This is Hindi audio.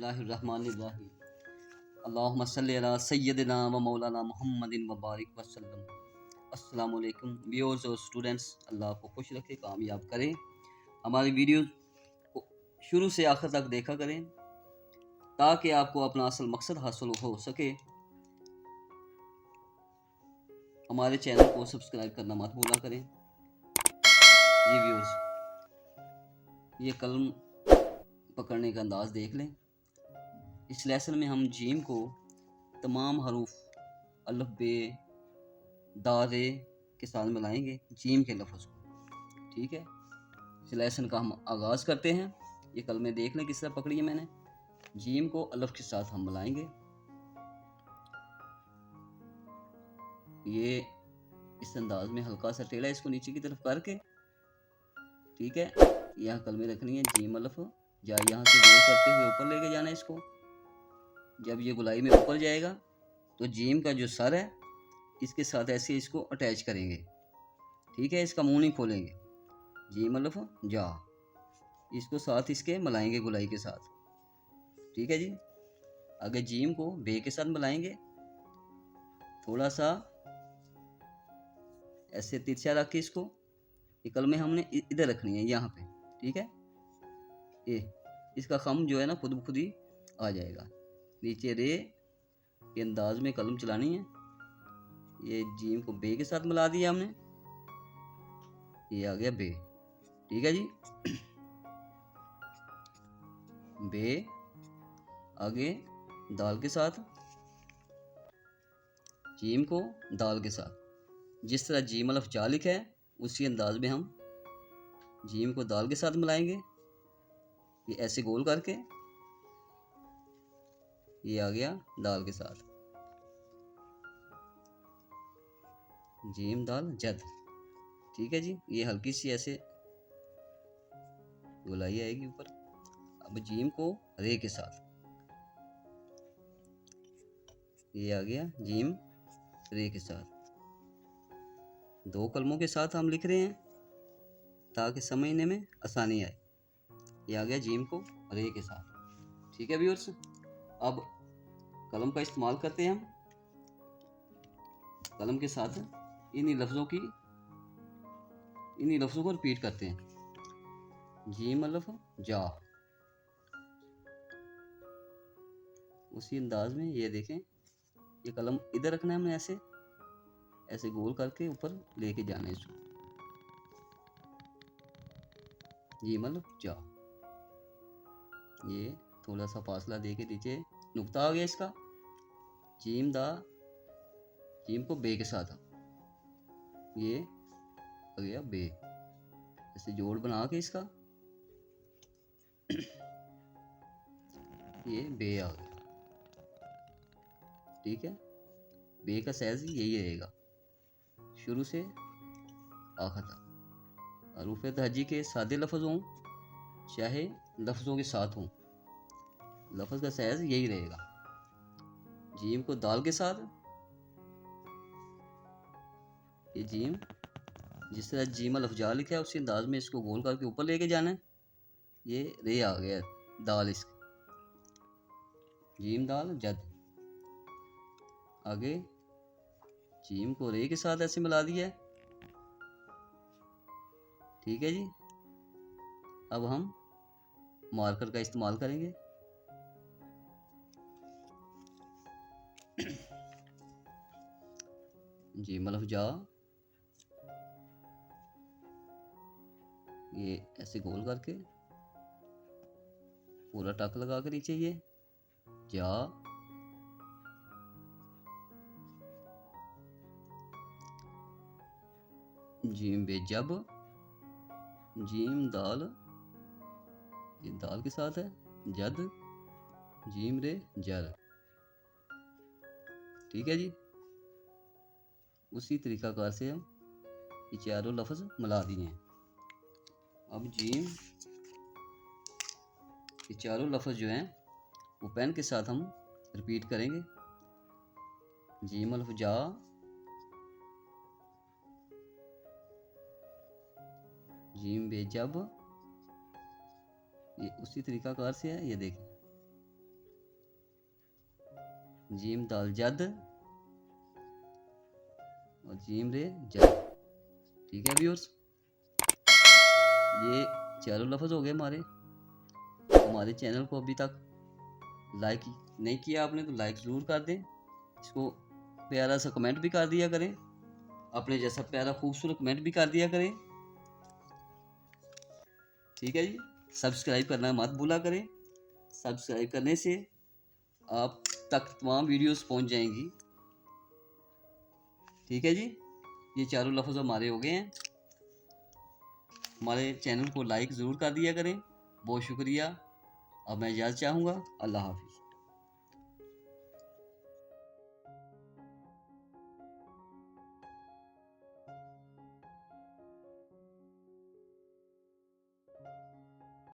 बिस्मिल्लाहिर्रहमानिर्रहीम। अल्लाहुम्मा सल्लि अला सय्यदिना व मौलाना मुहम्मदिन व बारिक वसल्लम। अस्सलाम वालेकुम व्यूअर्स और स्टूडेंट्स, अल्लाह आपको खुश रखे, कामयाब करें। हमारी वीडियो को शुरू से आखिर तक देखा करें ताकि आपको अपना असल मकसद हासिल हो सके। हमारे चैनल को सब्सक्राइब करना मत भूला करें। ये व्यूअर्स, ये कलम पकड़ने का अंदाज देख लें। इस लेसन में हम जीम को तमाम हरूफ अल्फ बे दारे के साथ मिलाएंगे, जीम के लफ्ज़ को। ठीक है, इस लेसन का हम आगाज़ करते हैं। ये कलमें देख लें किस तरह पकड़ी है मैंने। जीम को अल्फ के साथ हम मिलाएंगे। ये इस अंदाज में हल्का सा टेढ़ा इसको नीचे की तरफ करके, ठीक है, यहाँ कलमें रखनी है जीम अल्फ या यहाँ से गोल करते हुए ऊपर लेके जाना है इसको। जब ये गुलाई में ऊपर जाएगा तो जीम का जो सर है इसके साथ ऐसे इसको अटैच करेंगे। ठीक है, इसका मुंह नहीं खोलेंगे। जीम अल्फ जा, इसको साथ इसके मिलाएंगे गुलाई के साथ। ठीक है जी। आगे जीम को बे के साथ मिलाएंगे, थोड़ा सा ऐसे तिरछा रख के इसको। ये कलमें हमने इधर रखनी है यहाँ पे। ठीक है, ये इसका खम जो है ना खुद ब खुद ही आ जाएगा। नीचे रे के अंदाज में कलम चलानी है। ये जीम को बे के साथ मिला दिया हमने, ये आ गया बे। ठीक है जी। बे आगे दाल के साथ, जीम को दाल के साथ। जिस तरह जीम अल्फ जा लिखा है उसी अंदाज में हम जीम को दाल के साथ मिलाएंगे। ये ऐसे गोल करके, ये आ गया दाल के साथ। जीम दाल जद। ठीक है जी। ये हल्की सी ऐसे गोलाई आएगी ऊपर। अब जीम को रे के साथ, ये आ गया जीम रे के साथ। दो कलमों के साथ हम लिख रहे हैं ताकि समझने में आसानी आए। ये आ गया जीम को रे के साथ। ठीक है व्यूअर्स, अब कलम का इस्तेमाल करते हैं हम। कलम के साथ इन्हीं लफ्ज़ों को रिपीट करते हैं। जीम अल्फ जा, उसी अंदाज में ये देखें। ये कलम इधर रखना है हमने, ऐसे गोल करके ऊपर लेके जाना है इसको। जीम अल्फ जा, ये थोड़ा सा फासला दे के नीचे नुक्ता आ गया इसका। जीम दा, जीम को बे के साथ, ये आ गया बे। ऐसे जोड़ बना के इसका ये बे आ गया। ठीक है, बे का साइज यही रहेगा शुरू से आखिर तक। हरूफ तहजी के सादे लफ्ज़ हों चाहे लफ्ज़ों के साथ हों, लफ्ज़ का साइज यही रहेगा। जीम को दाल के साथ, ये जीम जिस तरह जीम अल्फ जा लिखा है उसी अंदाज में इसको गोल करके ऊपर लेके जाना है। ये रे आ गया दाल इसका। जीम दाल जद। आगे जीम को रे के साथ ऐसे मिला दिया है। ठीक है जी। अब हम मार्कर का इस्तेमाल करेंगे। जीम अल्फ जा, ये ऐसे गोल करके पूरा टक लगा कर नीचे ये जा। जीम बे जब, जीम दाल, ये दाल के साथ है जद, जीम रे जर। ठीक है जी। उसी तरीकाकार से हम ये चारों लफ्ज़ मिला दिए हैं। अब जीम, ये चारों लफ्ज़ जो हैं वो पेन के साथ हम रिपीट करेंगे। जीम अल्फ जा, जीम बे जब, ये उसी तरीकाकार से है। ये देखें जीम दाल जद और जीम रे जद। ठीक है व्यूअर्स, ये चारों लफ्ज़ हो गए हमारे चैनल को अभी तक लाइक नहीं किया आपने तो लाइक ज़रूर कर दें। इसको प्यारा सा कमेंट भी कर दिया करें, अपने जैसा प्यारा खूबसूरत कमेंट भी कर दिया करें। ठीक है जी, सब्सक्राइब करना मत भूला करें। सब्सक्राइब करने से आप तक तमाम वीडियोस पहुंच जाएंगी। ठीक है जी, ये चारों लफ्ज़ हमारे हो गए हैं। हमारे चैनल को लाइक ज़रूर कर दिया करें। बहुत शुक्रिया। अब मैं इजाज़त चाहूँगा। अल्लाह हाफिज़।